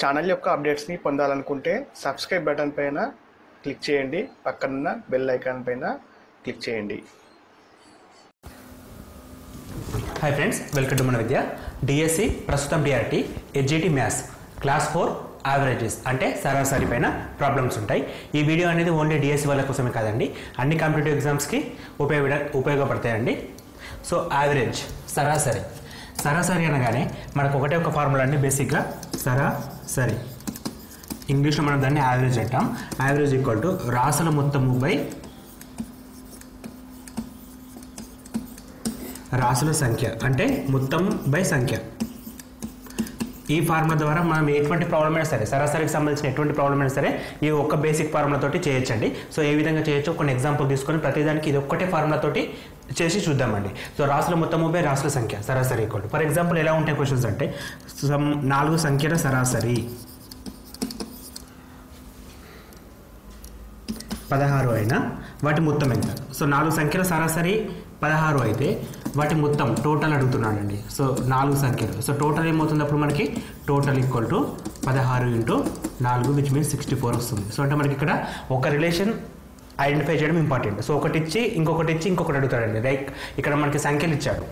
Channel యొక్క అప్డేట్స్ని పొందాలనుకుంటే subscribe button పైన క్లిక్ చేయండి, పక్కనున్న బెల్ ఐకాన్ పైన క్లిక్ చేయండి. హాయ్ ఫ్రెండ్స్, వెల్కమ్ టు మన విద్య. డిఎస్సి ప్రస్తుతం DRT HGT maths class 4 averages అంటే సరాసరి పైన ప్రాబ్లమ్స్ ఉంటాయి. ఈ వీడియో అనేది ఓన్లీ డిఎస్సి వాళ్ళ కోసమే కాదండి, అన్ని కాంపిటేటివ్ ఎగ్జామ్స్కి ఉపయోగపడతాయండి. సో యావరేజ్ సరాసరి అనగానే మనకు ఒకటే ఒక ఫార్ములా అండి, బేసిక్గా సరాసరి. ఇంగ్లీష్లో మనం దాన్ని యావరేజ్ అంటాం. యావరేజ్ ఈక్వల్ టు రాసుల మొత్తము బై రాసుల సంఖ్య, అంటే మొత్తం బై సంఖ్య. ఈ ఫార్ములా ద్వారా మనం ఎటువంటి ప్రాబ్లం అయినా సరే, సరాసరికి సంబంధించిన ఎటువంటి ప్రాబ్లం అయినా సరే ఈ ఒక్క బేసిక్ ఫార్ములా తోటి చేయొచ్చండి. సో ఏ విధంగా చేయొచ్చో కొన్ని ఎగ్జాంపుల్ తీసుకొని ప్రతిదానికి ఇది ఒక్కటే ఫార్ములా తోటి చేసి చూద్దామండి. సో రాసుల మొత్తము బై రాసుల సంఖ్య సరాసరి ఈక్వల్. ఫర్ ఎగ్జాంపుల్ ఎలా ఉంటాయి క్వశ్చన్స్ అంటే, 4 సంఖ్యల సరాసరి 16 అయినా వాటి మొత్తం ఎంత? సో 4 సంఖ్యల సరాసరి 16 అయితే వాటి మొత్తం టోటల్ అడుగుతున్నానండి. సో 4 సంఖ్యలు, సో టోటల్ ఏమవుతుంది అప్పుడు మనకి? Total equal to 16 × 4 which means 64 వస్తుంది. సో అంటే మనకి ఇక్కడ ఒక రిలేషన్ ఐడెంటిఫై చేయడం ఇంపార్టెంట్. సో ఒకటి ఇచ్చి ఇంకొకటి అడుగుతాడండి. లైక్ ఇక్కడ మనకి సంఖ్యలు ఇచ్చాడు,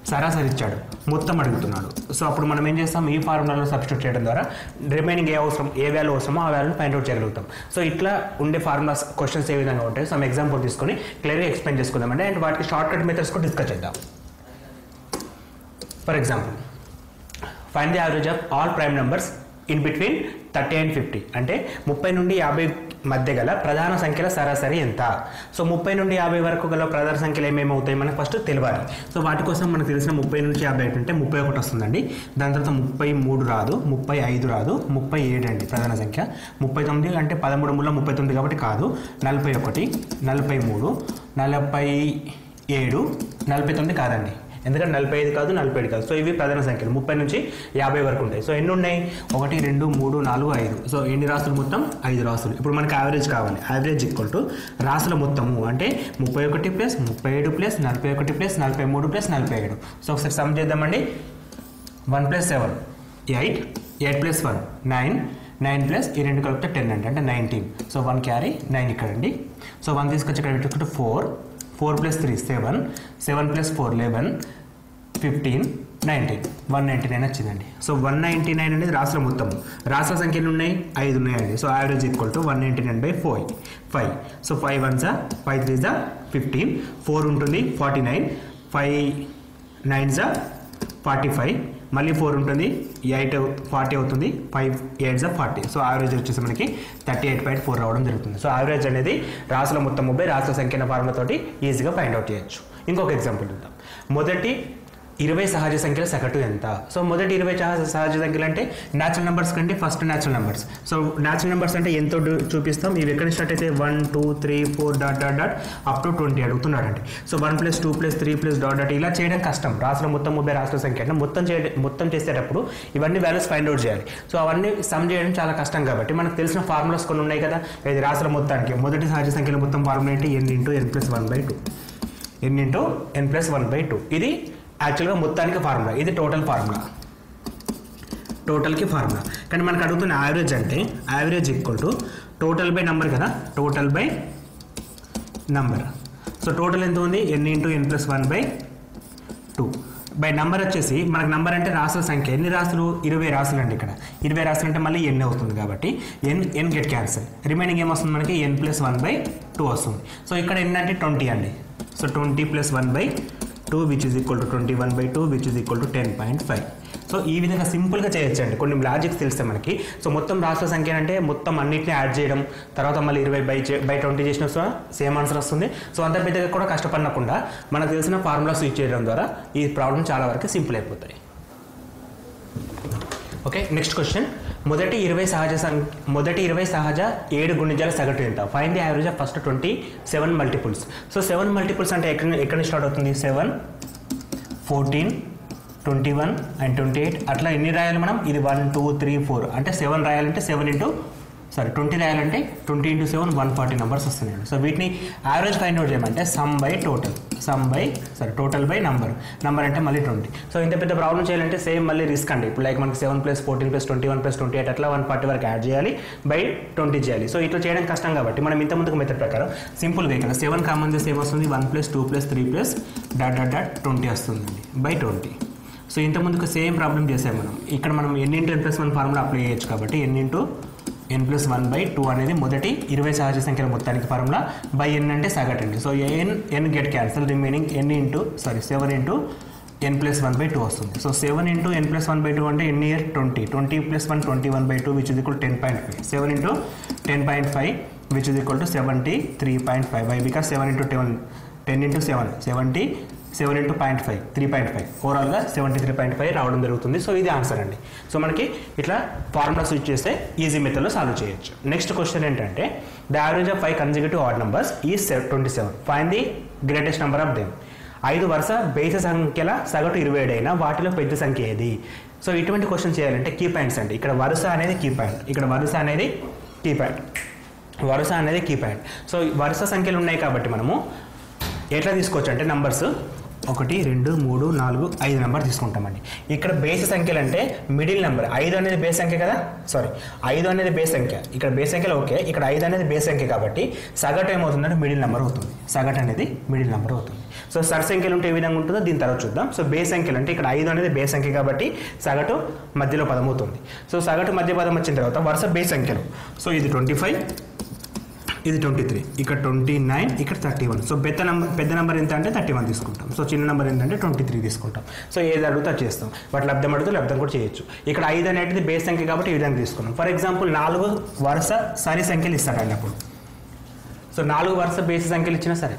సరాసరి ఇచ్చాడు, మొత్తం అడుగుతున్నాడు. సో అప్పుడు మనం ఏం చేస్తాం, ఈ ఫార్ములాలో సబ్స్టిట్యూట్ చేయడం ద్వారా రిమైనింగ్ ఏ వాల్యూ అవసరమో ఆ వాల్యూని ఫైండ్ అవుట్ చేయగలుగుతాం. సో ఇట్లా ఉండే ఫార్ములాస్ క్వశ్చన్స్ ఏ విధంగా ఉంటాయి, సమ్ ఎగ్జాంపుల్ తీసుకొని క్లియర్గా ఎక్స్ప్లెయిన్ చేసుకుందామండి. అండ్ వాటికి షార్ట్ కట్ మెథడ్స్ కూడా డిస్కస్ చేద్దాం. For example, find the average of all prime numbers in between 30 and 50. అంటే 30 నుండి 50 మధ్య గల ప్రధాన సంఖ్యల సరాసరి ఎంత? సో 30 నుండి 50 వరకు గల ప్రధాన సంఖ్యలు ఏమేమి అవుతాయి మనకు ఫస్ట్ తెలియాలి. సో వాటి కోసం మనకు తెలిసిన 30 నుంచి 50 అంటే 31 వస్తుందండి. దాని తర్వాత 33 రాదు, 35 రాదు, 37 అండి ప్రధాన సంఖ్య. 39 అంటే 13 మూల 39 కాబట్టి కాదు. 41, 43, 47, 49 కాదండి, ఎందుకంటే 45 కాదు, 47 కాదు. సో ఇవి ప్రధాన సంఖ్యలు 30 నుంచి 50 వరకు ఉంటాయి. సో ఎన్ని ఉన్నాయి? 1, 2, 3, 4, 5. సో ఎన్ని రాసులు? మొత్తం 5 రాసులు. ఇప్పుడు మనకి యావరేజ్ కావాలి. యావరేజ్ ఈక్వల్ టు రాసుల మొత్తము అంటే 31 + 37 + 41 + 43 + 47. సో ఒకసారి సమ్ చేద్దామండి. 1 + 7 8, 8 + 1 9, 9 + ఈ రెండు కలిపితే 10 అంటే 19. సో 1 క్యారీ 9 ఇక్కడ అండి. సో 1 తీసుకొచ్చి ఇక్కడ పెట్టుకుంటే 4, 4 + 3 7, 7 + 4 11, 15, 19, 199 వచ్చిందండి. సో 199 అనేది రాసుల మొత్తం. రాసుల సంఖ్యలు ఉన్నాయి 5 ఉన్నాయండి. So average equal to 199/5. So 5 1s 5 3s 15, 4 ఉంటుంది 49, 5 9s 45, మళ్ళీ 4 ఉంటుంది 8 40 అవుతుంది, 5 8s 40. సో యావరేజ్ వచ్చేసి మనకి 38.4 రావడం జరుగుతుంది. సో యావరేజ్ అనేది రాసుల మొత్తం బై రాసుల సంఖ్యల ఫార్ములా తోటి ఈజీగా ఫైండ్ అవుట్ చేయొచ్చు. ఇంకొక ఎగ్జాంపుల్ చూద్దాం. మొదటి 20 సహజ సంఖ్యల సగటు ఎంత? సో మొదటి 20 సహజ సంఖ్యలు అంటే న్యాచురల్ నెంబర్స్ కంటే first natural numbers. So natural numbers అంటే ఎంతో చూపిస్తాం. ఇవి ఎక్కడ స్టార్ట్ అయితే 1 2 3 4 ... అప్ టు 20 అడుగుతున్నాడండి. సో 1 + 2 + 3 .. ఇలా చేయడం కష్టం. రాసుల మొత్తం బై రాసుల సంఖ్య అంటే మొత్తం చేసేటప్పుడు ఇవన్నీ వాల్యూస్ ఫైండ్ అవుట్ చేయాలి. సో అవన్నీ సమ్ చేయడం చాలా కష్టం కాబట్టి మనకు తెలిసిన ఫార్ములాస్ కొన్ని ఉన్నాయి కదా. ఇది రాసుల మొత్తానికి మొదటి సహజ సంఖ్యల మొత్తం ఫార్ములా ఏంటి? n × n + 1/2. n × n + 1/2. ఇది యాక్చువల్గా మొత్తానికి ఫార్ములా. ఇది టోటల్ ఫార్ములా, టోటల్కి ఫార్ములా. కానీ మనకు అడుగుతున్న యావరేజ్ అంటే average equal to total by number కదా, total by number. So total ఎంత ఉంది? n × n + 1/2 బై నంబర్ వచ్చేసి మనకు నంబర్ అంటే రాసుల సంఖ్య. ఎన్ని రాసులు? 20 రాసులు అండి. ఇక్కడ 20 రాసులు అంటే మళ్ళీ n అవుతుంది కాబట్టి n గెట్ క్యాన్సిల్. రిమైనింగ్ ఏమొస్తుంది మనకి? n + 1/2 వస్తుంది. సో ఇక్కడ n అంటే 20 అండి. So 20 + 1/2 which is equal to 21/2 which is equal to 10.5. So ఈ విధంగా సింపుల్గా చేయొచ్చండి, కొన్ని లాజిక్స్ తెలిస్తే మనకి. సో మొత్తం రాసుల సంఖ్య అంటే మొత్తం అన్నింటినీ యాడ్ చేయడం, తర్వాత మళ్ళీ 20/20 చేసిన సేమ్ ఆన్సర్ వస్తుంది. సో అంత పెద్దగా కూడా కష్టపడకుండా మనకు తెలిసిన ఫార్ములాస్ యూజ్ చేయడం ద్వారా ఈ ప్రాబ్లం చాలా వరకు సింపుల్ అయిపోతాయి. Okay, next question. మొదటి 20 సహజ 7 గుణిజాల సగటు ఎంత? Find the average of first 27 multiples. So 7 multiples అంటే ఎక్కడ స్టార్ట్ అవుతుంది? 7, 14, 21 and 28 అట్లా ఎన్ని రాయాలి మనం? ఇది 1 2 3 4 అంటే 7 రాయాలంటే 7 × సారీ 20 రాయాలంటే 20 × 7 140 నెంబర్స్ వస్తున్నాయండి. సో వీటిని యావరేజ్ ఫైండ్ అవుట్ చేయమంటే టోటల్ బై నంబర్ అంటే మళ్ళీ 20. సో ఇంత పెద్ద ప్రాబ్లం చేయాలంటే సేమ్ మళ్ళీ రిస్క్ అండి. ఇప్పుడు లైక్ మనకి 7 + 14 + 21 + 28 అట్లా 140 వరకు యాడ్ చేయాలి, బై 20 చేయాలి. సో ఇట్లా చేయడం కష్టం కాబట్టి మనం ఇంత ముందుకు మెథడ్ ప్రకారం సింపుల్గా ఇక్కడ 7 కామన్ చేస్తే ఏమొస్తుంది 1 + 2 + 3 + ... 20 వస్తుందండి బై 20. సో ఇంత ముందుకు సేమ్ ప్రాబ్లం చేసాం మనం. ఇక్కడ మనం n × n + 1 ఫార్ములా అప్లై చేయొచ్చు కాబట్టి n × n + 1/2 అనేది మొదటి 20 సహజ సంఖ్యల మొత్తానికి ఫార్ములా, బై n అంటే సగటు అండి. So n get cancel, remaining 7 × n + 1/2 వస్తుంది. సో 7 × n + 1/2 అంటే n year 20 + 1 21/2 which is equal to 10.5. 7 × 10.5 which is equal to 73.5. Why? Because 7 × 10 × 7 70, 7 × 0.5 3.5, ఓవరాల్గా 73.5 రావడం జరుగుతుంది. సో ఇది ఆన్సర్ అండి. సో మనకి ఇట్లా ఫార్ములా స్విచ్ చేస్తే ఈజీ మెథడ్లో సాల్వ్ చేయొచ్చు. నెక్స్ట్ క్వశ్చన్ ఏంటంటే the average of 5 consecutive add numbers is 27. Find the greatest number of them. 5 వరుస బేసి సంఖ్యల సగటు 27 అయినా వాటిలో పెద్ద సంఖ్య ఏది? సో ఇటువంటి క్వశ్చన్ చేయాలంటే కీ పాయింట్స్ అండి. ఇక్కడ వరుస అనేది కీ పాయింట్, ఇక్కడ వరుస అనేది కీ పాయింట్. సో వరుస సంఖ్యలు ఉన్నాయి కాబట్టి మనము ఎట్లా తీసుకోవచ్చు అంటే నంబర్స్ 1 2 3 4 5 నెంబర్ తీసుకుంటామండి. ఇక్కడ బేస్ సంఖ్యలు అంటే మిడిల్ నెంబర్ 5 అనేది బేస్ సంఖ్య కదా, 5 అనేది బేస్ సంఖ్య. ఇక్కడ బేస్ సంఖ్యలో ఓకే, ఇక్కడ 5 అనేది బేస్ సంఖ్య కాబట్టి సగటు ఏమవుతుందంటే మిడిల్ నెంబర్ అవుతుంది. సో సర్ సంఖ్యలు ఉంటే ఏ విధంగా ఉంటుందో దీని తర్వాత చూద్దాం. సో బేస్ సంఖ్యలు అంటే ఇక్కడ 5 అనేది బేస్ సంఖ్య కాబట్టి సగటు మధ్యలో పదం అవుతుంది. సో సగటు మధ్య పదం వచ్చిన తర్వాత వరుస బేస్ సంఖ్యలు. సో ఇది 25, ఇది 23, ఇక్కడ 29, ఇక్కడ 31. సో పెద్ద నెంబర్ ఎంత అంటే 31 తీసుకుంటాం. సో చిన్న నెంబర్ ఏంటంటే 23 తీసుకుంటాం. సో ఏది అడుగుతా చేస్తాం. వాటి లబ్ధం అడిగితే లబ్ధం కూడా చేయొచ్చు. ఇక్కడ 5 అనేది బేస్ సంఖ్య కాబట్టి ఈ విధంగా తీసుకున్నాం. ఫర్ ఎగ్జాంపుల్ 4 వరుస సరి సంఖ్యలు ఇస్తాడండి అప్పుడు. సో 4 వరుస బేసి సంఖ్యలు ఇచ్చినా సరే,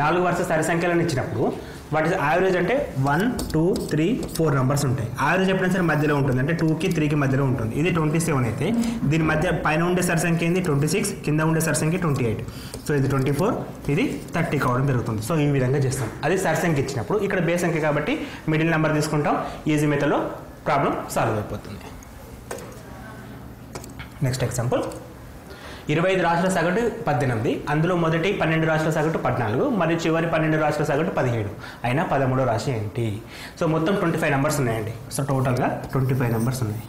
4 వరుస సరి సంఖ్యలను ఇచ్చినప్పుడు వాటి యావరేజ్ అంటే 1 2 3 4 నెంబర్స్ ఉంటాయి. యావరేజ్ ఎప్పుడైనా సరే మధ్యలో ఉంటుంది, అంటే 2కి 3కి మధ్యలో ఉంటుంది. ఇది 27 అయితే దీని మధ్య పైన ఉండే సరి సంఖ్య ఏంది 26, కింద ఉండే సరి సంఖ్య 28. సో ఇది 24, ఇది 30 కావడం జరుగుతుంది. సో ఈ విధంగా చేస్తాం. అది సరి సంఖ్య ఇచ్చినప్పుడు ఇక్కడ బేస్ సంఖ్య కాబట్టి మిడిల్ నెంబర్ తీసుకుంటాం. ఈజీ మెథడ్లో ప్రాబ్లం సాల్వ్ అయిపోతుంది. నెక్స్ట్ ఎగ్జాంపుల్ 25 రాశుల సగటు 18, అందులో మొదటి 12 రాశుల సగటు 14 మరియు చివరి 12 రాశుల సగటు 17 అయినా 13వ రాశి ఏంటి? సో మొత్తం 25 నెంబర్స్ ఉన్నాయండి. సో టోటల్గా 25 నెంబర్స్ ఉన్నాయి.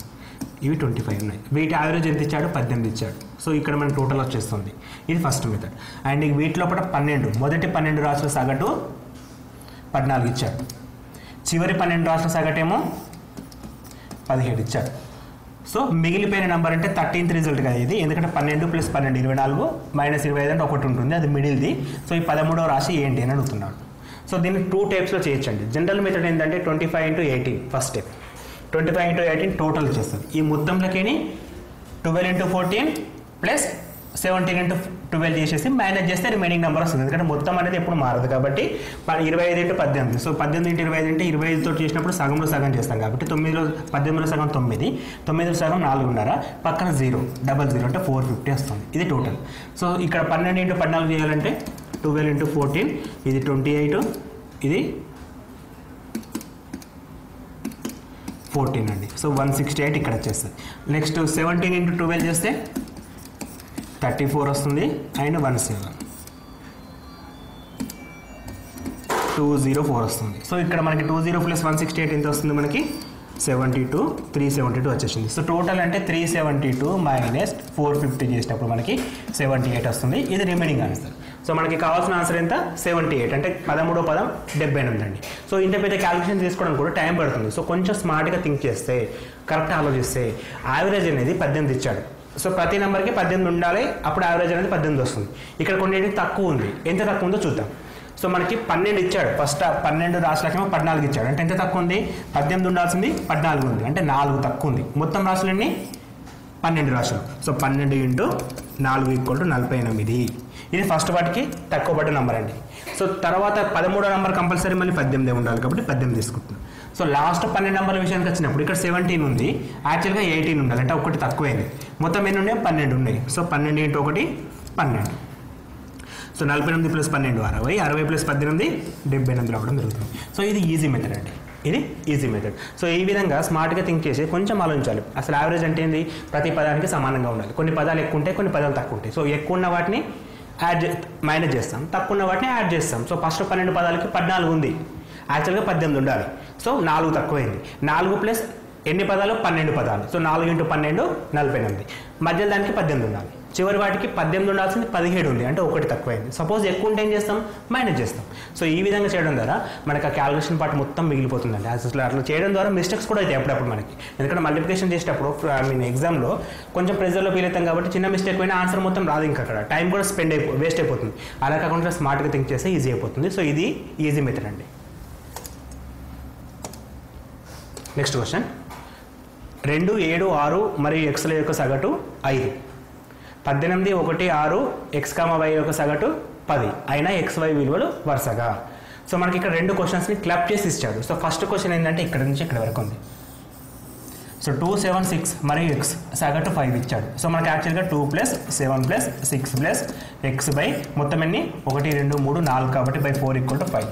ఇవి 25 ఉన్నాయి. వీటి యావరేజ్ ఎంత ఇచ్చాడు? 18 ఇచ్చాడు. సో ఇక్కడ మన టోటల్ వచ్చేస్తుంది. ఇది ఫస్ట్ మెథడ్. అండ్ వీటి లోపల 12 మొదటి 12 రాశుల సగటు 14 ఇచ్చాడు. చివరి 12 రాశుల సగటేమో 17 ఇచ్చాడు. సో మిగిలిపోయిన నెంబర్ అంటే 13th రిజల్ట్ కదా ఇది, ఎందుకంటే 12 + 12 24 - 25 అంటే ఒకటి ఉంటుంది, అది మిడిల్ది. సో ఈ 13వ రాశి ఏంటి అని అడుగుతున్నాడు. సో దీన్ని 2 టైప్స్లో చేయొచ్చండి. జనరల్ మెథడ్ ఏంటంటే 25 × 18 ఫస్ట్ స్టెప్. 25 × 18 టోటల్ వచ్చేస్తుంది. ఈ మొత్తంలోకి 12 × 14 + 17 × 12 చేసేసి మేనేజ్ చేస్తే రిమైనింగ్ నెంబర్ వస్తుంది. ఎందుకంటే మొత్తం అనేది ఎప్పుడు మారదు కాబట్టి 25 × 18. సో 18 × 25 అంటే 25తో చేసినప్పుడు సగంలో సగం చేస్తాం కాబట్టి 18లో సగం 9, 9లో సగం 4.5, పక్కన 0 00 అంటే 450 వస్తుంది. ఇది టోటల్. సో ఇక్కడ 12 × 14 చేయాలంటే 12 × 14 ఇది 28, ఇది 14 అండి. సో 168 ఇక్కడ వచ్చేస్తుంది. నెక్స్ట్ 17 × 12 చేస్తే 34 వస్తుంది అండ్ 204 వస్తుంది. సో ఇక్కడ మనకి 20 + 168 ఎంత వస్తుంది? మనకి 72, 372 వచ్చేసింది. సో టోటల్ అంటే 372 - 450 చేసినప్పుడు మనకి 78 వస్తుంది. ఇది రిమైనింగ్ ఆన్సర్. సో మనకి కావాల్సిన ఆన్సర్ ఎంత? 78. అంటే 13వ పదం 78 అండి. సో ఇంత పెద్ద క్యాలిక్యులేషన్ తీసుకోవడం కూడా టైం పడుతుంది. సో కొంచెం స్మార్ట్గా థింక్ చేస్తే, కరెక్ట్ ఆలోచిస్తే యావరేజ్ అనేది 18 ఇచ్చాడు. సో ప్రతి నెంబర్కి 18 ఉండాలి, అప్పుడు యావరేజ్ అనేది 18 వస్తుంది. ఇక్కడ కొన్నిటికి తక్కువ ఉంది. ఎంత తక్కువ ఉందో చూద్దాం. సో మనకి 12 ఇచ్చాడు. ఫస్ట్ 12 రాశులకేమో 14 ఇచ్చాడు. అంటే ఎంత తక్కువ ఉంది? 18 ఉండాల్సింది 14 ఉంది, అంటే 4 తక్కువ ఉంది. మొత్తం రాశులన్నీ 12 రాశులు. సో 12 × 4 = 48. ఇది ఫస్ట్ వాటికి తక్కువ పడ్డ నెంబర్ అండి. సో తర్వాత 13వ నెంబర్ కంపల్సరీ మళ్ళీ 18 ఉండాలి కాబట్టి 18 తీసుకుంటున్నాం. సో లాస్ట్ 12 నెంబర్ల విషయానికి వచ్చినప్పుడు ఇక్కడ 17 ఉంది, యాక్చువల్గా 18 ఉండాలి, అంటే ఒకటి తక్కువైంది. మొత్తం ఎన్ని ఉన్నాయి? 12 ఉన్నాయి. సో 12 × 1 12. సో 48 + 12 60, 60 + 18 78 రావడం జరుగుతుంది. సో ఇది ఈజీ మెథడ్ అండి. ఇది ఈజీ మెథడ్. సో ఈ విధంగా స్మార్ట్గా థింక్ చేసి కొంచెం ఆలోచించాలి. అసలు యావరేజ్ అంటే ఏంది? ప్రతి పదానికి సమానంగా ఉండాలి. కొన్ని పదాలు ఎక్కువ ఉంటాయి, కొన్ని పదాలు తక్కువ ఉంటాయి. సో ఎక్కువ ఉన్న వాటిని మైనస్ చేస్తాం, తక్కువ ఉన్న వాటిని యాడ్ చేస్తాం. సో ఫస్ట్ 12 పదాలకి 14 ఉంది, యాక్చువల్గా 18 ఉండాలి. సో 4 తక్కువైంది. 4 ప్లస్ ఎన్ని పదాలు? 12 పదాలు. సో 4 × 12 48. మధ్యలో దానికి 18 ఉండాలి. చివరి వాటికి 18 ఉండాల్సింది 17 ఉంది, అంటే 1 తక్కువైంది. సపోజ్ ఎక్కువ ఉంటే ఏం చేస్తాం? మైనస్ చేస్తాం. సో ఈ విధంగా చేయడం ద్వారా మనకు ఆ క్యాలిక్యులేషన్ పార్ట్ మొత్తం మిగిలిపోతుందండి. అసలు అట్లా చేయడం ద్వారా మిస్టేక్స్ కూడా అవుతాయి అప్పుడప్పుడు మనకి. ఎందుకంటే మల్టిప్లికేషన్ చేసేటప్పుడు ఎగ్జామ్లో కొంచెం ప్రెజర్లో ఫీల్ అవుతాం కాబట్టి చిన్న మిస్టేక్ అయినా ఆన్సర్ మొత్తం రాదు, ఇంకా అక్కడ టైం కూడా వేస్ట్ అయిపోతుంది. అలా కాకుండా స్మార్ట్గా థింక్ చేస్తే ఈజీ అయిపోతుంది. సో ఇది ఈజీ మెథడ్ అండి. Next question. 2, 7, 6 మరియు ఎక్స్ల యొక్క సగటు 5. 18, 1, 6 x, y యొక్క సగటు 10 అయినా XY విలువలు వరుసగా. సో మనకి ఇక్కడ 2 క్వశ్చన్స్ని క్లబ్ చేసి ఇచ్చాడు. సో ఫస్ట్ క్వశ్చన్ ఏంటంటే ఇక్కడ నుంచి ఇక్కడ వరకు ఉంది. సో 2, 7, 6 మరియు x సగటు 5 ఇచ్చాడు. సో మనకి యాక్చువల్గా 2 + 7 + 6 + x బై మొత్తం ఎన్ని? 1, 2, 3, 4 కాబట్టి by 4 = 5.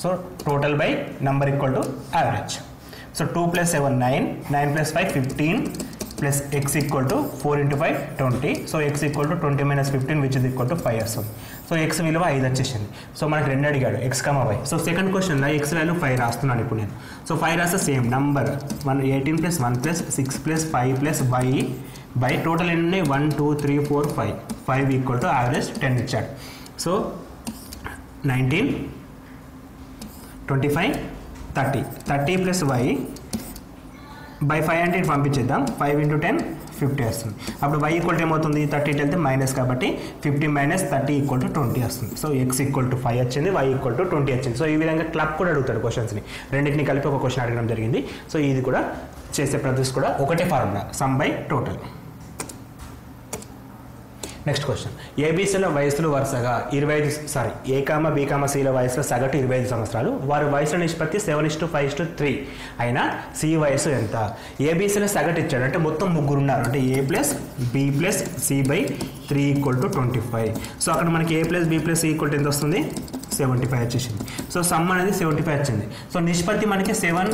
So total by number = average. So 2 + 7 9, 9 + 5 15 plus x = 4 × 5 20. So x = 20 - 15 which is equal to 5 వస్తుంది. సో x విలువ 5 వచ్చేసింది. సో మనకి 2 అడిగాడు x, y. సో సెకండ్ క్వశ్చన్లో x వాల్యూ 5 రాస్తున్నాను ఇప్పుడు నేను. సో 5 రాస్తే same number 18 + 1 + 6 + 5 + y by total ఎన్ని ఉన్నాయి? 1 2 3 4 5. 5 = యావరేజ్ 10 ఇచ్చాడు. సో 19 25 30. 30 + y బై 5 అంటే ఇటు పంపించేద్దాం. 5 × 10 50 వస్తుంది. అప్పుడు y = ఏమవుతుంది? 30 వెళ్తే మైనస్ కాబట్టి 50 - 30 = 20 వస్తుంది. సో x = 5 వచ్చింది, y = 20 వచ్చింది. సో ఈ విధంగా క్లబ్ కూడా అడుగుతాడు క్వశ్చన్స్ని. రెండింటిని కలిపి ఒక క్వశ్చన్ అడగడం జరిగింది. సో ఇది కూడా చేసే ప్రొసెస్ కూడా ఒకటే formula, sum by total. Next question. ఏబీసీల వయసులు వరుసగా 25 ఏ, బి, సిల వయసుల సగటు 25 సంవత్సరాలు. వారి వయసుల నిష్పత్తి 7:5:3 అయినా సి వయసు ఎంత? ఏబీసీల సగటు ఇచ్చాడు, అంటే మొత్తం ముగ్గురు ఉన్నారు, అంటే A + B + C / 3 = 25. సో అక్కడ మనకి A + B + C ఎంత వస్తుంది? 75 వచ్చేసింది. సో సమ్ అనేది 75 వచ్చింది. సో నిష్పత్తి మనకి 7,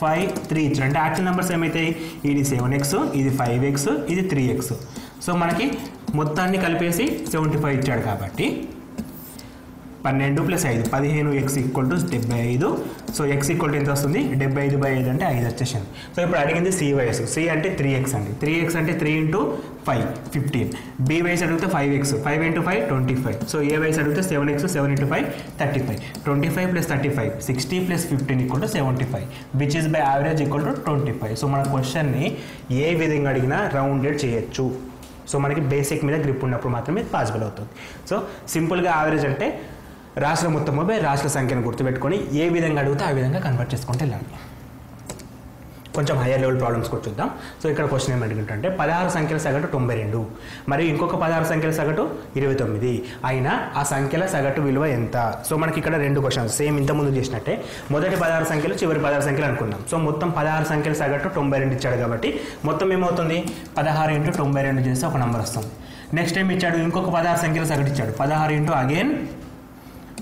5, 3 ఇచ్చాడు, అంటే యాక్చువల్ నెంబర్స్ ఏమైతాయి? ఇది 7x, ఇది 5x, ఇది 3x. సో మనకి మొత్తాన్ని కలిపేసి 75 ఇచ్చాడు కాబట్టి 12 + 5 15x = 75. సో x = ఎంత వస్తుంది? 75/5 అంటే 5 వచ్చేసింది. సో ఇప్పుడు అడిగింది సి వయసు. సి అంటే 3x అండి. 3x అంటే 3 × 5 15. బి వయసు అడిగితే 5x, 5 × 5 25. సో ఏ వయసు అడిగితే 7x, 7 × 5 35. 25 + 35 60 + 15 = 75 which is by average = 25. So మన క్వశ్చన్ని ఏ విధంగా అడిగినా రౌండెడ్ చేయొచ్చు. సో మనకి బేసిక్ మీద గ్రిప్ ఉన్నప్పుడు మాత్రమే పాసిబుల్ అవుతుంది. సో సింపుల్గా యావరేజ్ అంటే రాశుల మొత్తం బై రాశుల సంఖ్యను గుర్తుపెట్టుకొని ఏ విధంగా అడిగితే ఆ విధంగా కన్వర్ట్ చేసుకుంటూ వెళ్ళాలి. కొంచెం హైయర్ లెవెల్ ప్రాబ్లమ్స్ కూడా చూద్దాం. సో ఇక్కడ క్వశ్చన్ ఏమి అడుగుతుంటే 16 సంఖ్యల సగటు 92 మరియు ఇంకొక 16 సంఖ్యల సగటు 29 అయినా ఆ సంఖ్యల సగటు విలువ ఎంత? సో మనకి ఇక్కడ 2 క్వశ్చన్స్ సేమ్ ఇంతకుముందు చేసినట్టే. మొదటి 16 సంఖ్యలు, చివరి 16 సంఖ్యలు అనుకున్నాం. సో మొత్తం 16 సంఖ్యల సగటు 92 ఇచ్చాడు కాబట్టి మొత్తం ఏమవుతుంది? 16 × 92 చేస్తే ఒక నెంబర్ వస్తుంది. నెక్స్ట్ టైం ఇచ్చాడు ఇంకొక 16 సంఖ్యల సగటు ఇచ్చాడు, 16 × again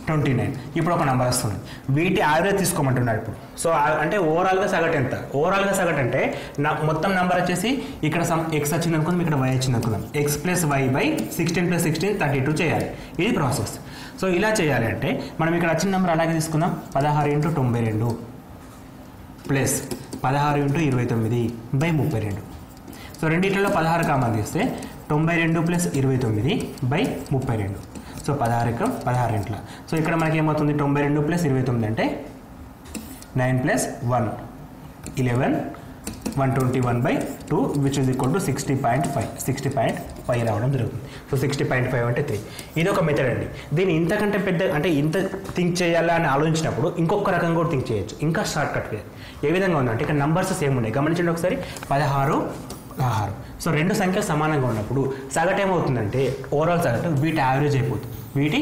29. ఇప్పుడు ఒక నెంబర్ వస్తుంది. వీటి యావరేజ్ తీసుకోమంటున్నాడు ఇప్పుడు. సో అంటే ఓవరాల్గా సగటు ఎంత? ఓవరాల్గా సగటు అంటే మొత్తం నెంబర్ వచ్చేసి ఇక్కడ x వచ్చింది అనుకుందాం, ఇక్కడ y వచ్చింది అనుకుందాం. x + y / 16 + 16 32 చేయాలి. ఇది ప్రాసెస్. సో ఇలా చేయాలి అంటే మనం ఇక్కడ వచ్చిన నెంబర్ అలాగే తీసుకుందాం. 16 × 92 ప్లస్ 16 × 29/32. సో రెండింటిలో 16 కామన్ తీస్తే 92 + 29 / 32. సో 16 16 ఇంట్లో. సో ఇక్కడ మనకి ఏమవుతుంది? 92 + 29 అంటే 9 + 1 11 121/2 విచ్ ఈజ్ ఈక్వల్ టు 60.5 రావడం జరుగుతుంది. సో 60.5 అంటే 3. ఇది ఒక మెథడ్ అండి. దీన్ని ఇంతకంటే పెద్ద అంటే ఇంత థింక్ చేయాలా అని ఆలోచించినప్పుడు ఇంకొక రకంగా కూడా థింక్ చేయొచ్చు. ఇంకా షార్ట్ కట్ ఏ విధంగా ఉందంటే ఇక్కడ నంబర్స్ సేమ్ ఉన్నాయి. గమనించండి ఒకసారి. 16 16. సో రెండు సంఖ్యలు సమానంగా ఉన్నప్పుడు సగటు ఏమవుతుందంటే ఓవరాల్ సగటు వీటి యావరేజ్ అయిపోతుంది. వీటి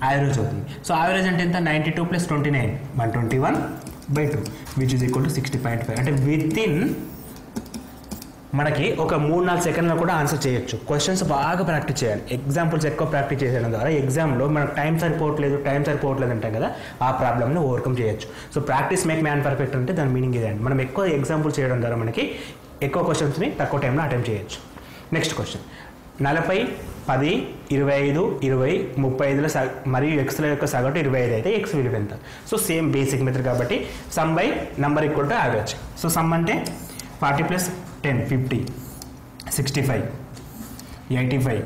యావరేజ్ అవుతుంది. సో యావరేజ్ అంటే ఎంత? 92 + 29 121/2 విచ్ ఈజ్ ఈక్వల్ టు 60.5. అంటే విత్ ఇన్ మనకి ఒక 3-4 సెకండ్లో కూడా ఆన్సర్ చేయొచ్చు. క్వశ్చన్స్ బాగా ప్రాక్టీస్ చేయాలి. ఎగ్జాంపుల్స్ ఎక్కువ ప్రాక్టీస్ చేయడం ద్వారా ఎగ్జామ్లో మనకు టైం సరిపోవట్లేదు అంటాం కదా, ఆ ప్రాబ్లమ్ని ఓవర్కమ్ చేయొచ్చు. So practice make man perfect అంటే దాని మీనింగ్ ఇదే అండి. మనం ఎక్కువ ఎగ్జాంపుల్స్ చేయడం ద్వారా మనకి ఎక్కువ క్వశ్చన్స్ని తక్కువ టైంలో అటెంప్ట్ చేయొచ్చు. నెక్స్ట్ క్వశ్చన్ 40, 10, 25, 20, 35 మరియు ఎక్స్ల యొక్క సగటు 25 అయితే ఎక్స్ విలువ ఎంత? సో సేమ్ బేసిక్ మెథడ్ కాబట్టి sum by number equal to average. So some అంటే 40 + 10 50, 65, 85,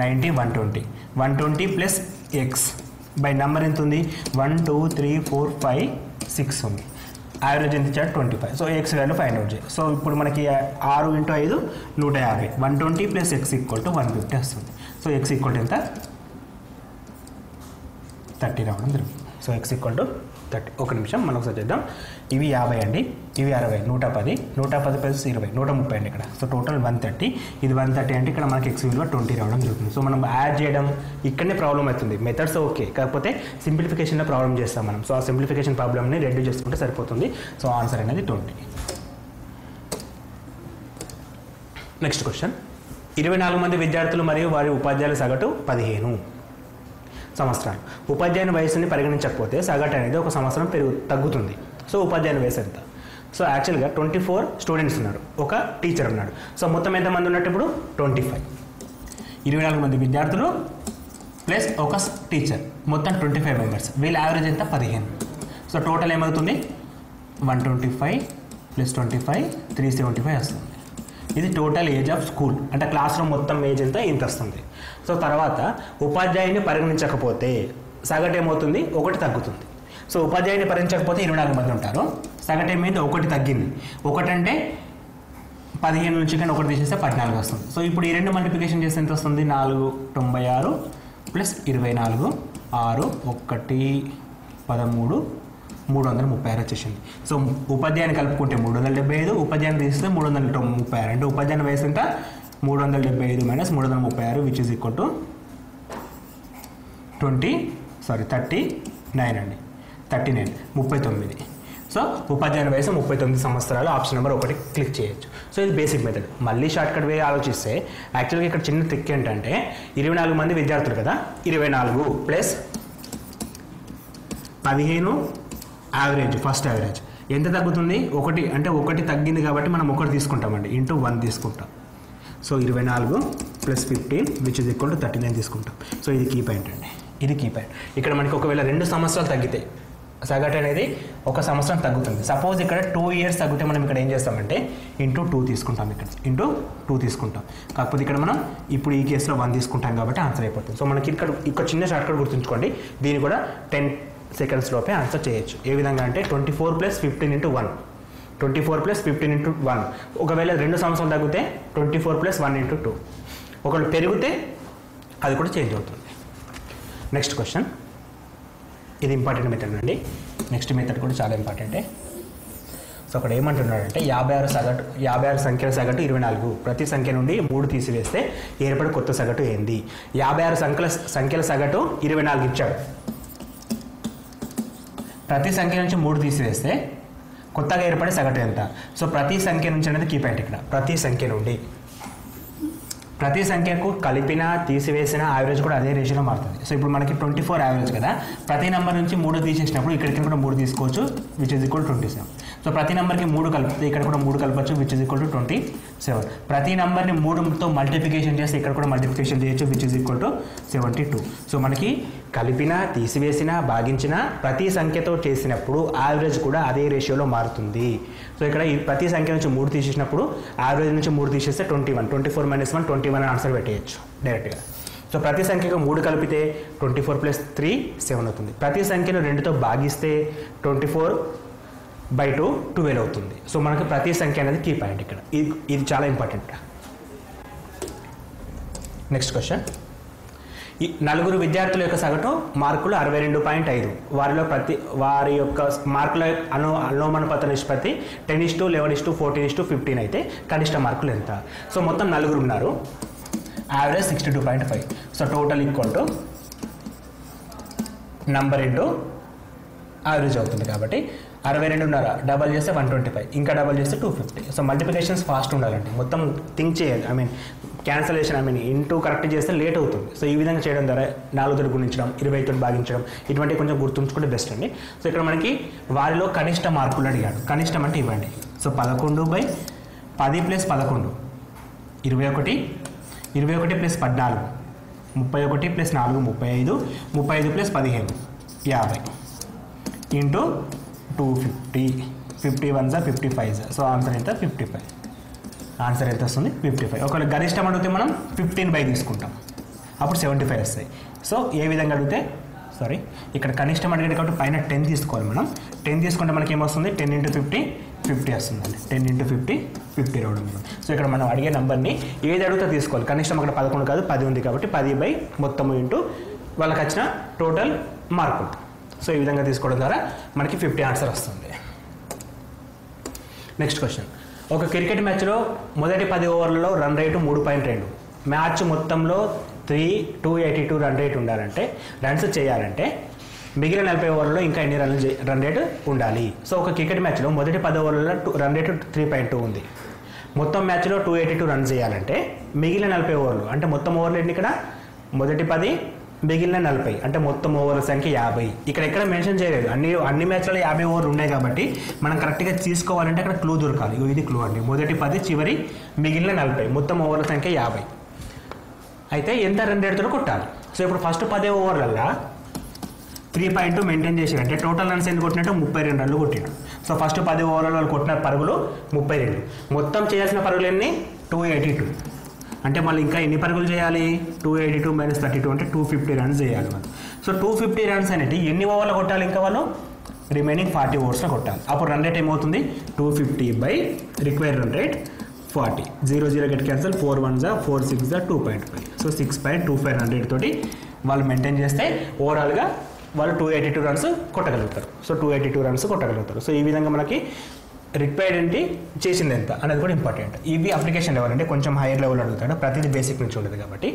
90, 120. 120 ప్లస్ ఎక్స్ బై నెంబర్ ఎంత ఉంది? 1 2 3 4 5 6 ఉంది. యావరేజ్ ఎంత ఇచ్చాడు? 25. So X value find out చేయాలి. సో ఇప్పుడు మనకి 6 × 5 150. 120 ప్లస్ ఎక్స్ ఈక్వల్ టు 150 వస్తుంది. సో ఎక్స్ ఈక్వల్ టు ఎంత? 30 రావడం జరుగుతుంది. So X equal to 30. ఒక నిమిషం మనం ఒకసారి చేద్దాం. ఇవి 50 అండి, ఇవి 60, 110, 110 ప్లస్ 20 130 అండి ఇక్కడ. So total 130. ఇది 130 అంటే ఇక్కడ మనకి ఎక్స్ విలువ 20 రావడం జరుగుతుంది. సో మనం యాడ్ చేయడం ఇక్కడనే ప్రాబ్లం అవుతుంది. మెథడ్స్ ఓకే, కాకపోతే సింప్లిఫికేషన్లో ప్రాబ్లం చేస్తాం మనం. సో ఆ సింప్లిఫికేషన్ ప్రాబ్లమ్ని రెడ్యూస్ చేసుకుంటే సరిపోతుంది. సో ఆన్సర్ అనేది 20. నెక్స్ట్ క్వశ్చన్ 24 మంది విద్యార్థులు మరియు వారి ఉపాధ్యాయుల సగటు 15 సంవత్సరాలు. ఉపాధ్యాయుని వయసుని పరిగణించకపోతే సగటు అనేది ఒక సంవత్సరం తగ్గుతుంది. సో ఉపాధ్యాయుని వయసు ఎంత? సో యాక్చువల్గా 24 స్టూడెంట్స్ ఉన్నారు, ఒక టీచర్ ఉన్నాడు. సో మొత్తం ఎంతమంది ఉన్నట్టు ఇప్పుడు 25. 24 మంది విద్యార్థులు ప్లస్ ఒక టీచర్, మొత్తం 25 మెంబర్స్. వీళ్ళ యావరేజ్ ఎంత? 15. సో టోటల్ ఏమవుతుంది? 125 + 25 375 వస్తుంది. ఇది టోటల్ ఏజ్ ఆఫ్ స్కూల్, అంటే క్లాస్ రూమ్ మొత్తం ఏజ్ ఎంత? ఇంత వస్తుంది. సో తర్వాత ఉపాధ్యాయుని పరిగణించకపోతే సగటు ఏమవుతుంది? 1 తగ్గుతుంది. సో ఉపాధ్యాయుని పరిగణించకపోతే 24 మంది ఉంటారు, సగటు ఏమైంది? 1 తగ్గింది. 1 అంటే 15 నుంచి కానీ 1 తీసేస్తే 14 వస్తుంది. సో ఇప్పుడు ఈ రెండు మల్టిప్లికేషన్ చేస్తే ఎంత వస్తుంది? 4 96 + 24 6 1 13 336 వచ్చేసింది. సో ఉపాధ్యాయుని కలుపుకుంటే 375, ఉపాధ్యాయుని తీస్తే 336. అంటే ఉపాధ్యాయుని వయసు ఎంత? 375 - 336 విచ్ ఈజ్ ఈక్వల్ టు 39 అండి. 39. సో ఉపాధ్యాయుని వయసు 39 సంవత్సరాలు. ఆప్షన్ నెంబర్ 1 క్లిక్ చేయొచ్చు. సో ఇది బేసిక్ మెథడ్. మళ్ళీ షార్ట్కట్ వే ఆలోచిస్తే యాక్చువల్గా ఇక్కడ చిన్న ట్రిక్ ఏంటంటే 24 మంది విద్యార్థులు కదా, 24 + 15 యావరేజ్, ఫస్ట్ యావరేజ్ ఎంత తగ్గుతుంది? 1. అంటే 1 తగ్గింది కాబట్టి మనం 1 తీసుకుంటామండి, ఇంటూ 1 తీసుకుంటాం. So 24 + 15 which is equal to 39 తీసుకుంటాం. సో ఇది కీ పాయింట్ అండి, ఇది కీ పాయింట్. ఇక్కడ మనకి ఒకవేళ 2 సంవత్సరాలు తగ్గితే సగటు అనేది 1 సంవత్సరం తగ్గుతుంది. సపోజ్ ఇక్కడ 2 ఇయర్స్ తగ్గితే మనం ఇక్కడ ఏం చేస్తామంటే ఇంటూ 2 తీసుకుంటాం, ఇక్కడ ఇంటూ 2 తీసుకుంటాం. కాకపోతే ఇక్కడ మనం ఇప్పుడు ఈ కేసులో 1 తీసుకుంటాం కాబట్టి ఆన్సర్ అయిపోతుంది. సో మనకి ఇక్కడ చిన్న షార్ట్కట్ గుర్తుంచుకోండి, దీన్ని కూడా 10 సెకండ్స్ లోపే ఆన్సర్ చేయొచ్చు. ఏ విధంగా అంటే 24 + 15 × 1, 24 + 15 × 1. ఒకవేళ 2 సంవత్సరాలు తగ్గితే 24 + 1 × 2. ఒకవేళ పెరిగితే అది కూడా చేంజ్ అవుతుంది. నెక్స్ట్ క్వశ్చన్, ఇది ఇంపార్టెంట్ మెథడ్ అండి. నెక్స్ట్ మెథడ్ కూడా చాలా ఇంపార్టెంటే. సో అక్కడ ఏమంటున్నాడంటే 56 సంఖ్యల సగటు 24. ప్రతి సంఖ్య నుండి 3 తీసివేస్తే ఏర్పడే కొత్త సగటు ఏంది? 56 సంఖ్యల సగటు 24 ఇచ్చాడు. ప్రతి సంఖ్య నుంచి 3 తీసివేస్తే కొత్తగా ఏర్పడే సగటు ఎంత? సో ప్రతి సంఖ్య నుంచి అనేది కీ పాయింట్. ఇక్కడ ప్రతి సంఖ్య నుండి, ప్రతి సంఖ్యకు కలిపిన తీసివేసిన యావరేజ్ కూడా అదే రేషియోలో మారుతుంది. సో ఇప్పుడు మనకి 24 యావరేజ్ కదా, ప్రతి నెంబర్ నుంచి 3 తీసేసినప్పుడు ఇక్కడికి కూడా 3 తీసుకోవచ్చు which is equal to 27. So ప్రతి నెంబర్కి 3 కలిపితే ఇక్కడ కూడా 3 కలపచ్చు విచ్ ఈజ్ ఈక్వల్ టు 27. ప్రతి నెంబర్ని 3తో మల్టిప్లికేషన్ చేస్తే ఇక్కడ కూడా మల్టిప్లికేషన్ చేయొచ్చు which is equal to 72. So మనకి కలిపిన, తీసివేసిన, భాగించిన ప్రతి సంఖ్యతో చేసినప్పుడు యావరేజ్ కూడా అదే రేషియోలో మారుతుంది. సో ఇక్కడ ఈ ప్రతి సంఖ్య నుంచి 3 తీసేసినప్పుడు యావరేజ్ నుంచి 3 తీసేస్తే 21, 24 - 1 21 అని ఆన్సర్ పెట్టేయచ్చు డైరెక్ట్గా. సో ప్రతి సంఖ్యకు 3 కలిపితే 24 + 3 7 అవుతుంది. ప్రతి సంఖ్యను 2తో భాగిస్తే 24/2 12 అవుతుంది. సో మనకి ప్రతి సంఖ్య అనేది కీ పాయింట్ ఇక్కడ. ఇది చాలా ఇంపార్టెంట్. నెక్స్ట్ క్వశ్చన్, ఈ 4 విద్యార్థుల యొక్క సగటు మార్కులు 62.5. వారి యొక్క మార్కుల అనులోమానుపాత నిష్పత్తి 10:11 14 15 అయితే కనిష్ట మార్కులు ఎంత? సో మొత్తం 4 ఉన్నారు, average 62.5. So total equal to number into average అవుతుంది కాబట్టి 62.5 డబల్ చేస్తే 125, ఇంకా డబల్ చేస్తే 250. సో మల్టిప్లికేషన్స్ ఫాస్ట్ ఉండాలండి, మొత్తం థింక్ చేయాలి. క్యాన్సలేషన్ ఇంటూ కరెక్ట్ చేస్తే లేట్ అవుతుంది. సో ఈ విధంగా చేయడం ద్వారా 4తో గుణించడం, 20తో భాగించడం, ఇటువంటివి కొంచెం గుర్తుంచుకుంటే బెస్ట్ అండి. సో ఇక్కడ మనకి వారిలో కనిష్ట మార్కులు అడిగాడు. కనిష్టం అంటే ఇవ్వండి. So 11/10 + 11 21, 21 + 14 31 + 4 35, 35 + 15 50 into 250, 51 55. సో ఆన్సర్ ఎంత? 55. ఆన్సర్ ఎంత వస్తుంది? 55. ఒకవేళ గరిష్టం అడిగితే మనం 15/, తీసుకుంటాం, అప్పుడు 75 వస్తాయి. సో ఏ విధంగా అడిగితే ఇక్కడ కనిష్టం అడిగాడు కాబట్టి పైన 10 తీసుకోవాలి. మనం 10 తీసుకుంటే మనకి ఏమొస్తుంది? 10 × 50 50 వస్తుందండి. 10 × 50 50 రావడం. సో ఇక్కడ మనం అడిగే నెంబర్ని ఏది అడిగితే తీసుకోవాలి. కనిష్టం అక్కడ 11 కాదు 10 ఉంది కాబట్టి 10/, మొత్తం ఇంటూ వాళ్ళకి వచ్చిన టోటల్ మార్కులు. సో ఈ విధంగా తీసుకోవడం ద్వారా మనకి 50 ఆన్సర్ వస్తుంది. Next question. ఒక క్రికెట్ మ్యాచ్లో మొదటి 10 ఓవర్లలో రన్ రేటు 3.2, మ్యాచ్ మొత్తంలో 282 రన్ రేట్ ఉండాలంటే, రన్స్ చేయాలంటే మిగిలిన 40 ఓవర్లలో ఇంకా ఎన్ని రన్ రేటు ఉండాలి? సో ఒక క్రికెట్ మ్యాచ్లో మొదటి 10 ఓవర్లలో రన్ రేటు 3.2 ఉంది. మొత్తం మ్యాచ్లో 282 రన్స్ చేయాలంటే మిగిలిన 40 ఓవర్లు, అంటే మొత్తం ఓవర్లు ఎన్ని? ఇక్కడ మొదటి 10 మిగిలిన 40, అంటే మొత్తం ఓవర్ల సంఖ్య 50. ఇక్కడ ఎక్కడ మెన్షన్ చేయలేదు. అన్ని మ్యాచ్లలో 50 ఓవర్లు ఉన్నాయి కాబట్టి మనం కరెక్ట్గా తీసుకోవాలంటే అక్కడ క్లూ దొరకాలి. ఇది క్లూ అండి. మొదటి 10 చివరి మిగిలిన 40, మొత్తం ఓవర్ల సంఖ్య 50. అయితే ఎంత రన్ రేట్తో కొట్టాలి? సో ఇప్పుడు ఫస్ట్ 10 ఓవర్లల్లో 3.2 మెయింటైన్ చేసి, అంటే టోటల్ రన్స్ ఎన్ని కొట్టినట్టు 32 రన్లు కొట్టినాడు. సో ఫస్ట్ 10 ఓవర్లలో కొట్టిన పరుగులు 32, మొత్తం చేయాల్సిన పరుగులు ఎన్ని? 282. అంటే మళ్ళీ ఇంకా ఎన్ని పరుగులు చేయాలి? 282 - 32 అంటే 250 రన్స్ చేయాలి మనం. సో 250 రన్స్ అనేది ఎన్ని ఓవర్లు కొట్టాలి? ఇంకా వాళ్ళు రిమైనింగ్ 40 ఓవర్స్లో కొట్టాలి. అప్పుడు రన్ రేట్ ఏమవుతుంది? 250 required run rate 40. 0 0 get cancel, 4 1 4 6 2.5. So 6.25 run rate తోటి వాళ్ళు మెయింటైన్ చేస్తే ఓవరాల్గా వాళ్ళు 282 రన్స్ కొట్టగలుగుతారు. సో 282 రన్స్ కొట్టగలుగుతారు. సో ఈ విధంగా మనకి రిక్వైర్డ్ ఏంటి, చేసింది ఎంత అనేది కూడా ఇంపార్టెంట్. ఇవి అప్లికేషన్ లెవెల్ అంటే కొంచెం హైయర్ లెవెల్ అడుగుతాడు, ప్రతిదీ బేసిక్ నుంచి ఉండదు కాబట్టి.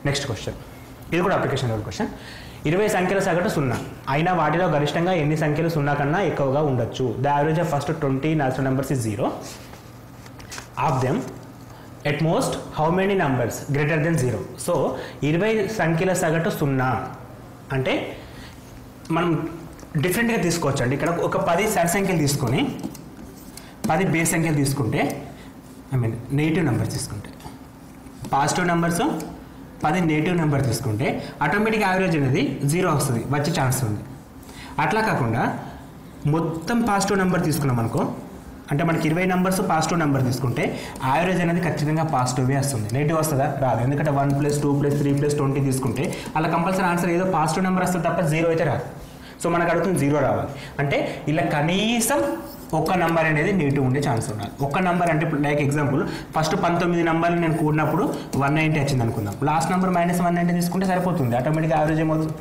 నెక్స్ట్ క్వశ్చన్, ఇది కూడా అప్లికేషన్ లెవెల్ క్వశ్చన్. 20 సంఖ్యల సగటు 0 అయినా వాటిలో గరిష్టంగా ఎన్ని సంఖ్యలు 0 కన్నా ఎక్కువగా ఉండొచ్చు? The average of first 20 natural numbers is 0. Of them at most how many numbers greater than 0? So 20 సంఖ్యల సగటు 0 అంటే మనం డిఫరెంట్గా తీసుకోవచ్చు అండి. ఇక్కడ ఒక 10 సరి సంఖ్యలు తీసుకొని 10 బేస్ సంఖ్యలు తీసుకుంటే, నెగిటివ్ నెంబర్స్ తీసుకుంటే, పాజిటివ్ నెంబర్స్ 10 నెగిటివ్ నెంబర్ తీసుకుంటే ఆటోమేటిక్ యావరేజ్ అనేది 0 వస్తుంది, వచ్చే ఛాన్స్ ఉంది. అట్లా కాకుండా మొత్తం పాజిటివ్ నెంబర్ తీసుకున్నాం అనుకో, అంటే మనకి 20 నెంబర్స్ పాజిటివ్ నెంబర్ తీసుకుంటే యావరేజ్ అనేది ఖచ్చితంగా పాజిటివ్వే వస్తుంది. నెగిటివ్ వస్తుందా? రాదు. ఎందుకంటే 1 + 2 + 3 + 20 తీసుకుంటే అలా కంపల్సరీ ఆన్సర్ ఏదో పాజిటివ్ నెంబర్ వస్తుంది తప్ప 0 అయితే రాదు. సో మనకు అడుగుతుంది 0 రావాలి అంటే ఇలా కనీసం ఒక నెంబర్ అనేది నెగిటివ్ ఉండే ఛాన్స్ ఉండాలి. ఒక నెంబర్ అంటే ఇప్పుడు లైక్ ఎగ్జాంపుల్ ఫస్ట్ 19 నెంబర్లు నేను కూడినప్పుడు 190 వచ్చింది అనుకుందాం. లాస్ట్ నెంబర్ -190 తీసుకుంటే సరిపోతుంది, ఆటోమేటిక్గా యావరేజ్ ఏమవుతుంది?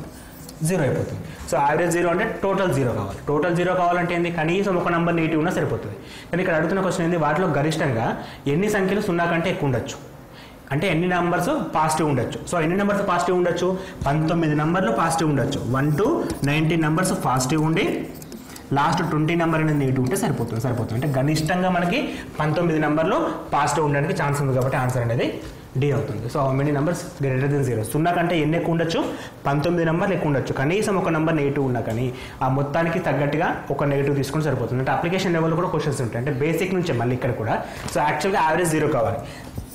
0 అయిపోతుంది. సో యావరేజ్ 0 అంటే టోటల్ 0 కావాలి. టోటల్ 0 కావాలంటే ఏంది? కనీసం ఒక నెంబర్ నెగిటివ్ ఉన్నా సరిపోతుంది. కానీ ఇక్కడ అడుగుతున్న క్వశ్చన్ ఏంది? వాటిలో గరిష్టంగా ఎన్ని సంఖ్యలు 0 కంటే ఎక్కువ ఉండొచ్చు, అంటే ఎన్ని నెంబర్స్ పాజిటివ్ ఉండొచ్చు. సో ఎన్ని నెంబర్స్ పాజిటివ్ ఉండొచ్చు? 19 నెంబర్లు పాజిటివ్ ఉండొచ్చు. 1 to 19 నెంబర్స్ పాజిటివ్ ఉండి లాస్ట్ 20 నెంబర్ అనేది నెగిటివ్ ఉంటే సరిపోతుంది. అంటే గరిష్టంగా మనకి 19 నెంబర్లు పాజిటివ్ ఉండడానికి ఛాన్స్ ఉంది కాబట్టి ఆన్సర్ అనేది డి అవుతుంది. So how many numbers greater than 0? 0 కంటే ఎన్ని ఎక్కువ ఉండొచ్చు? 19 నెంబర్లు ఎక్కువ ఉండొచ్చు. కనీసం ఒక నెంబర్ నెగిటివ్ ఉన్నా కానీ ఆ మొత్తానికి తగ్గట్టుగా ఒక నెగిటివ్ తీసుకుని సరిపోతుంది. అంటే అప్లికేషన్ లెవెల్ కూడా క్వశ్చన్స్ ఉంటాయి, అంటే బేసిక్ నుంచే మళ్ళీ ఇక్కడ కూడా. సో యాక్చువల్గా యావరేజ్ 0 కావాలి.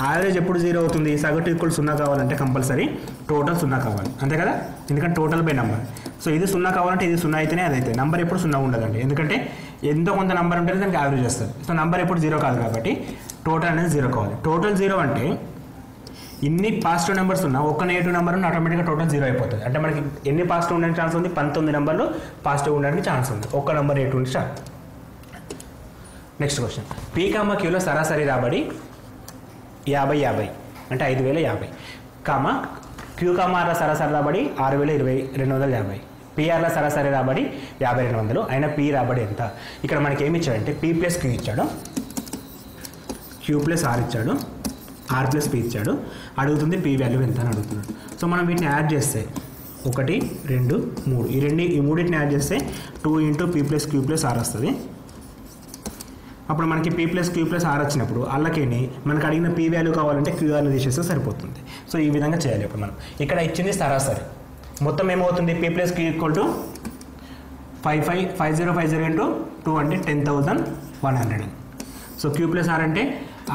యావరేజ్ ఎప్పుడు 0 అవుతుంది? సగటు ఈక్వల్ 0 కావాలంటే కంపల్సరీ టోటల్ 0 కావాలి, అంతే కదా? ఎందుకంటే టోటల్ బై నెంబర్. సో ఇది 0 కావాలంటే ఇది 0 అయితేనే అది అయితే. నెంబర్ ఎప్పుడు 0 ఉండదండి, ఎందుకంటే ఎంతో కొంత నెంబర్ ఉంటేనే దానికి యావరేజ్ వస్తుంది. సో నెంబర్ ఎప్పుడు 0 కాదు కాబట్టి టోటల్ అనేది 0 కావాలి. టోటల్ 0 అంటే ఇన్ని పాజిటివ్ నెంబర్స్ ఉన్నా ఒక నెగిటివ్ నెంబర్ ఉన్న ఆటోమేటిక్గా టోటల్ 0 అయిపోతుంది. అంటే మనకి ఎన్ని పాజిటివ్ ఉండడానికి ఛాన్స్ ఉంది? 19 నెంబర్లు పాజిటివ్ ఉండడానికి ఛాన్స్ ఉంది. ఒక్క నెంబర్ నెగిటివ్ ఉంటే చాలు. Next question. P, Qలో సరాసరి రాబడి 50 అంటే 5050, Q, R సరాసరి రాబడి 6020 PR సరాసరి రాబడి 5200 అయినా P రాబడి ఎంత? ఇక్కడ మనకి ఏమి ఇచ్చాడంటే P + Q ఇచ్చాడు, Q + R ఇచ్చాడు, R + P ఇచ్చాడు. అడుగుతుంది P వాల్యూ ఎంత అని అడుగుతున్నాడు. సో మనం వీటిని యాడ్ చేస్తే 1 2 3 ఈ మూడింటిని యాడ్ చేస్తే 2 × P + Q + R వస్తుంది. అప్పుడు మనకి P + Q + R వచ్చినప్పుడు అల్లకేని మనకు అడిగిన P వాల్యూ కావాలంటే QRని తీసేస్తే సరిపోతుంది. సో ఈ విధంగా చేయాలి. ఇప్పుడు మనం ఇక్కడ ఇచ్చింది సరాసరి మొత్తం ఏమవుతుంది P + Q = 5050 × 2 అంటే 10,100. సో Q + R అంటే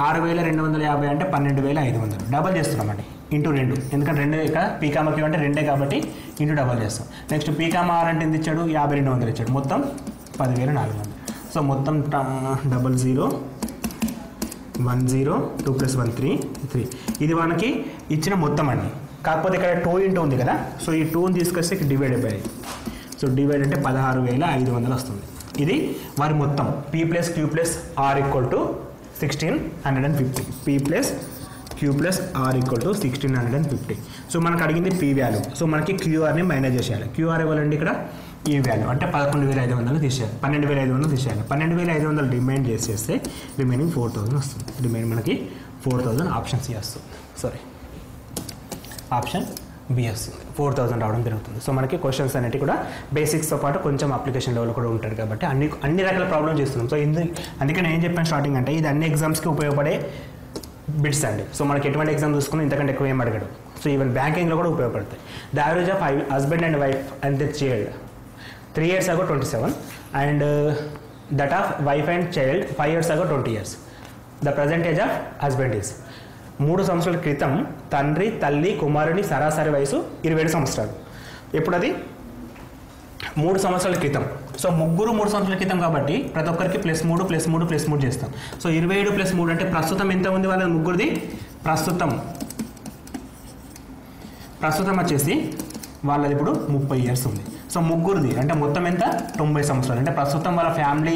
6,250 అంటే 12,500. డబల్ చేస్తున్నామండి ఇంటూ 2, ఎందుకంటే 2 ఇక్కడ P, Q అంటే 2 కాబట్టి ఇంటూ డబల్ చేస్తాం. నెక్స్ట్ P, R అంటే ఎంత ఇచ్చాడు 5200 ఇచ్చాడు, మొత్తం 10,400. సో మొత్తం 00 10 2 + 1 3. ఇది మనకి ఇచ్చిన మొత్తం అండి. కాకపోతే ఇక్కడ 2 ఇంటూ ఉంది కదా, సో ఈ 2ని తీసుకొస్తే ఇక్కడ డివైడ్ బై, సో డివైడ్ అంటే 16,500 వస్తుంది. ఇది వారి మొత్తం P + Q + R = 1650. P + Q + R = 1650. So మనకు అడిగింది P వాల్యూ. సో మనకి QRని మైనస్ చేసేయాలి. QR ఇవ్వాలండి ఇక్కడ ఈ వాల్యూ అంటే 11,500 తీసేయాలి, 12,500 తీసేయాలి. 12,500 రిమైండ్ చేసేస్తే రిమైనింగ్ 4,000 వస్తుంది. రిమైనింగ్ మనకి 4,000 ఆప్షన్ C వస్తుంది, సారీ ఆప్షన్ B వస్తుంది. 4,000 రావడం జరుగుతుంది. సో మనకి క్వశ్చన్స్ అనేవి కూడా బేసిక్స్తో పాటు కొంచెం అప్లికేషన్ లెవెల్ కూడా ఉంటాడు కాబట్టి అన్ని రకాల ప్రాబ్లమ్ చేస్తున్నాం. సో అందుకే నేను ఏం చెప్పాను స్టార్టింగ్ అంటే ఇది అన్ని ఎగ్జామ్స్కి ఉపయోగపడే బిట్స్ అండి. సో మనకి ఎటువంటి ఎగ్జామ్ చూసుకుని ఇంతకంటే ఎక్కువ ఏం అడగడు. సో ఈవెన్ బ్యాంకింగ్లో కూడా ఉపయోగపడతాయి. The average of husband and wife and the child 3 years ago 27 and that of wife and child 5 years ago 20 years. The present age of husband is 3 సంవత్సరాల క్రితం తండ్రి తల్లి కుమారుని సరాసరి వయసు 27 సంవత్సరాలు. ఎప్పుడు అది 3 సంవత్సరాల క్రితం. సో ముగ్గురు 3 సంవత్సరాల క్రితం కాబట్టి ప్రతి ఒక్కరికి +3 +3 +3 చేస్తాం. సో 27 + 3 అంటే ప్రస్తుతం ఎంత ఉంది వాళ్ళ ముగ్గురిది, ప్రస్తుతం వచ్చేసి వాళ్ళది ఇప్పుడు 30 years ఉంది. సో ముగ్గురిది అంటే మొత్తం ఎంత 90 సంవత్సరాలు. అంటే ప్రస్తుతం వాళ్ళ ఫ్యామిలీ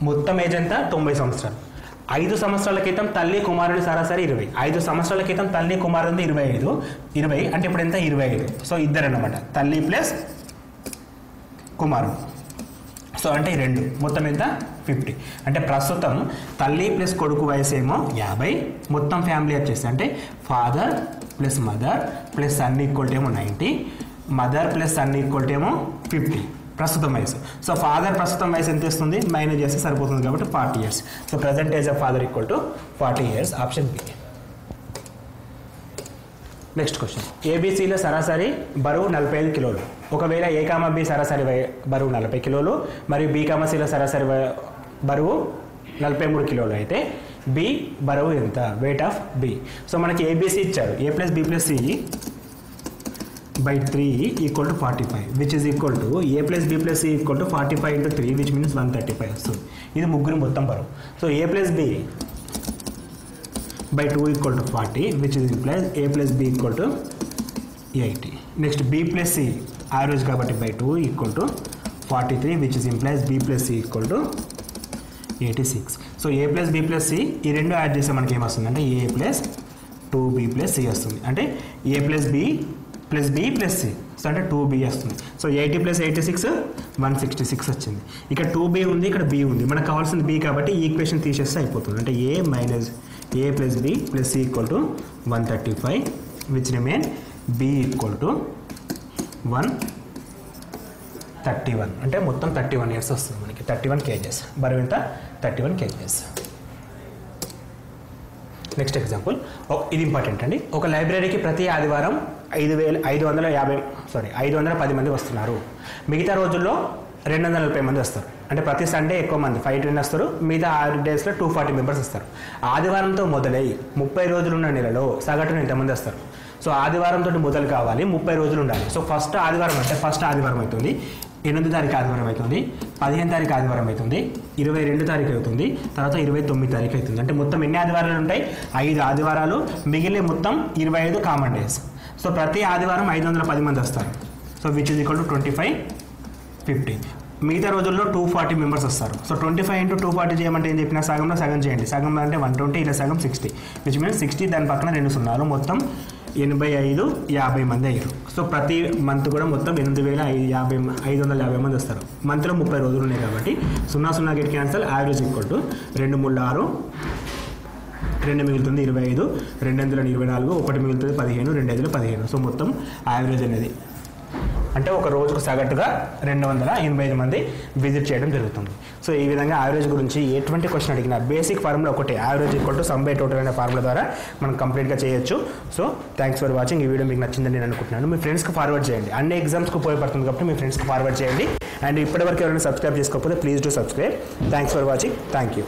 మొత్తం ఏజ్ ఎంత 90 సంవత్సరాలు. 5 సంవత్సరాల క్రితం తల్లి కుమారుడి సరాసరి 20. 5 సంవత్సరాల క్రితం తల్లి కుమారుడి 20 అంటే ఇప్పుడు ఎంత 25. సో ఇద్దరు అన్నమాట, తల్లి ప్లస్ కుమారుడు. సో అంటే 2 మొత్తం ఎంత 50. అంటే ప్రస్తుతం తల్లి ప్లస్ కొడుకు వయసు ఏమో 50, మొత్తం ఫ్యామిలీ వచ్చేసి అంటే father plus mother plus son equal ఏమో 90, మదర్ ప్లస్ సన్ ఈక్వల్ ఏమో 50 ప్రస్తుతం వయసు. సో ఫాదర్ ప్రస్తుతం వయసు ఎంత ఇస్తుంది మైనస్ చేస్తే సరిపోతుంది కాబట్టి 40 years. So present age of father equal to 40 years, option B. Next question, ఏబీసీలో సరాసరి బరువు 45 కిలోలు. ఒకవేళ ఏ కామా బి సరాసరి బరువు 40 కిలోలు మరియు బి కామా సిలో సరాసరి బరువు 43 కిలోలు అయితే బి బరువు ఎంత, వెయిట్ ఆఫ్ బి. సో మనకి ఏబీసీ ఇచ్చారు, A + B + C by 3 = 45, which is equal to A + B + C = 45 × 3, which means 135 వస్తుంది. ఇది ముగ్గురు మొత్తం బరువు. So A + B by 2 = 40, which is implies A + B = 80. Next B + C average కాబట్టి by 2 = 43, which is implies B + C = 86. So A + B + C ఈ రెండు add చేస్తే మనకి ఏమొస్తుంది అంటే A + 2B + C వస్తుంది. అంటే A + B + B + C, so అంటే 2B వస్తుంది. సో 80 + 86 166 వచ్చింది. ఇక్కడ 2B ఉంది, ఇక్కడ B ఉంది, మనకు కావాల్సింది B కాబట్టి ఈ ఈక్వేషన్ తీసేస్తే అయిపోతుంది. అంటే A + B + C = 135, which remain B = 131. అంటే మొత్తం 31 years వస్తుంది మనకి, 31 kgs బరువు ఎంత 31 kgs. నెక్స్ట్ ఎగ్జాంపుల్, ఇది ఇంపార్టెంట్ అండి. ఒక లైబ్రరీకి ప్రతి ఆదివారం 510 మంది వస్తున్నారు. మిగతా రోజుల్లో 240 మంది వస్తారు. అంటే ప్రతి సండే ఎక్కువ మంది 510 వస్తారు, మిగతా 6 డేస్లో 240 మెంబర్స్ వస్తారు. ఆదివారంతో మొదలై 30 రోజులు ఉన్న నెలలో సగటున ఎంతమంది వస్తారు? సో ఆదివారంతో మొదలు కావాలి, 30 రోజులు ఉండాలి. సో ఫస్ట్ ఆదివారం అంటే ఫస్ట్ ఆదివారం అవుతుంది, 8వ తారీఖు ఆదివారం అవుతుంది, 15వ తారీఖు ఆదివారం అవుతుంది, 22 తారీఖు అవుతుంది, తర్వాత 29 తారీఖు అవుతుంది. అంటే మొత్తం ఎన్ని ఆదివారాలు ఉంటాయి? 5 ఆదివారాలు, మిగిలిన మొత్తం 25 కామన్ డేస్. సో ప్రతి ఆదివారం 510 మంది వస్తారు. So which is equal to 25 50. మిగతా రోజుల్లో 240 మెంబర్స్ వస్తారు. సో 25 × 240 చేయమంటే ఏం చెప్పినా సగంలో సగం చేయండి. సగంలో అంటే 120, ఇలా సగం 60, విచ్ మీన్స్ 60, దాని పక్కన 2 సున్నాలు, మొత్తం 85 50 మంది అయ్యారు. సో ప్రతి మంత్ కూడా మొత్తం 8,550 మంది వస్తారు. మంత్లో 30 రోజులు ఉన్నాయి కాబట్టి 0 get cancel. Average equal to 2 3 6, 2 మిగులుతుంది 25, 2 24, 1 మిగులుతుంది 15, 2 15. సో మొత్తం యావరేజ్ అనేది అంటే ఒక రోజుకు సగటుగా 285 మంది విజిట్ చేయడం జరుగుతుంది. సో ఈ విధంగా యావరేజ్ గురించి ఎటువంటి క్వశ్చన్ అడిగినా బేసిక్ ఫార్ములా ఒకటే, average equal to some by total అనే ఫార్ములా ద్వారా మనం కంప్లీట్గా చేయొచ్చు. So thanks for watching. ఈ వీడియో మీకు నచ్చిందని నేను అనుకుంటున్నాను. మీ ఫ్రెండ్స్కి ఫార్వర్డ్ చేయండి. అన్ని ఎగ్జామ్స్కి ఉపయోగపడుతుంది కాబట్టి మీ ఫ్రెండ్స్కి ఫార్వర్డ్ చేయండి. అండ్ ఇప్పటివరకు ఎవరైనా సబ్స్క్రైబ్ చేసుకోకపోతే please do subscribe. Thanks for watching. Thank you.